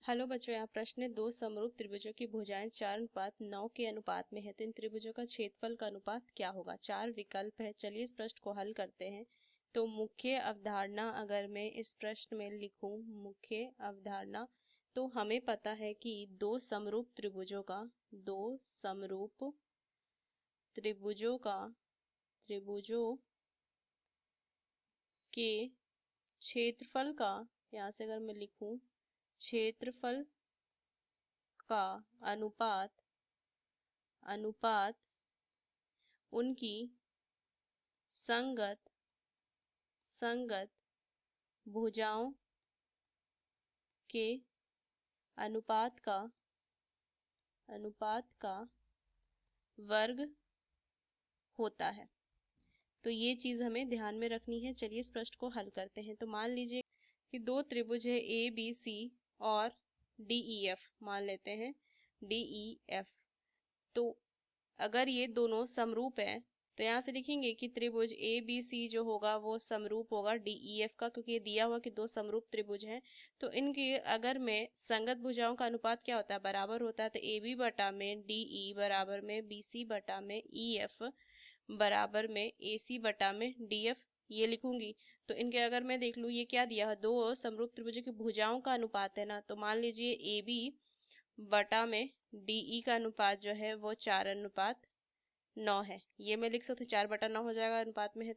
Hello बच्चों, यहाँ प्रश्न है, दो समरूप त्रिभुजों की भुजाएं 4:9 के अनुपात में है तो इन त्रिभुजों का क्षेत्रफल का अनुपात क्या होगा। चार विकल्प है। चलिए इस प्रश्न को हल करते हैं। तो मुख्य अवधारणा अगर मैं इस प्रश्न में लिखूं, मुख्य अवधारणा, तो हमें पता है कि दो समरूप त्रिभुजों के क्षेत्रफल का, यहाँ से अगर मैं लिखूं, क्षेत्रफल का अनुपात उनकी संगत भुजाओं के अनुपात का वर्ग होता है। तो ये चीज हमें ध्यान में रखनी है। चलिए इस प्रश्न को हल करते हैं। तो मान लीजिए कि दो त्रिभुज है ए बी सी और डी ई एफ, मान लेते हैं डी ई एफ। तो अगर ये दोनों समरूप है तो यहाँ से लिखेंगे कि त्रिभुज ए बी सी जो होगा वो समरूप होगा डी ई एफ का, क्योंकि ये दिया हुआ कि दो समरूप त्रिभुज हैं। तो इनके अगर में संगत भुजाओं का अनुपात क्या होता है, बराबर होता है। तो ए बी बटा में डी ई बराबर में बी सी बटा में ई एफ बराबर में ए सी बटा में डी एफ, ये लिखूंगी। तो इनके अगर मैं देख लूँ, ये क्या दिया है, दो समरूप त्रिभुजों की भुजाओं का अनुपात है ना। तो मान लीजिए ए बी बटा में डीई का अनुपात जो है वो 4:9 है। ये मैं लिख सकती हूँ, 4/9 हो जाएगा अनुपात में है।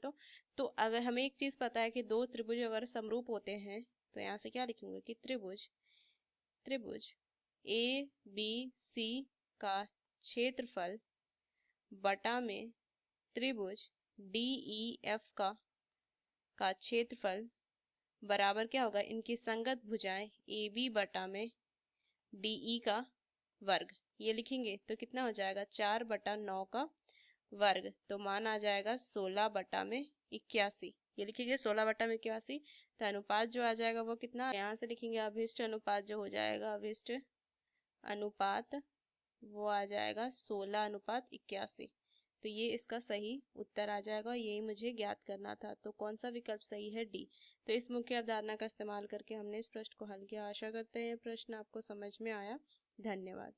तो अगर हमें एक चीज पता है कि दो त्रिभुज अगर समरूप होते हैं तो यहाँ से क्या लिखूंगे कि त्रिभुज ए बी सी का क्षेत्रफल बटा में त्रिभुज डी ई एफ का क्षेत्रफल बराबर क्या होगा, इनकी संगत भुजाएं ए बी बटा में डीई का वर्ग, ये लिखेंगे। तो कितना हो जाएगा, 4/9 का वर्ग। तो मान आ जाएगा 16/81, ये लिखेंगे 16/81। तो अनुपात जो आ जाएगा वो कितना, यहाँ से लिखेंगे अभिष्ट अनुपात जो हो जाएगा, अभिष्ट अनुपात वो आ जाएगा 16:81। तो ये इसका सही उत्तर आ जाएगा। यही मुझे ज्ञात करना था। तो कौन सा विकल्प सही है, डी। तो इस मुख्य अवधारणा का इस्तेमाल करके हमने इस प्रश्न को हल किया। आशा करते हैं प्रश्न आपको समझ में आया। धन्यवाद।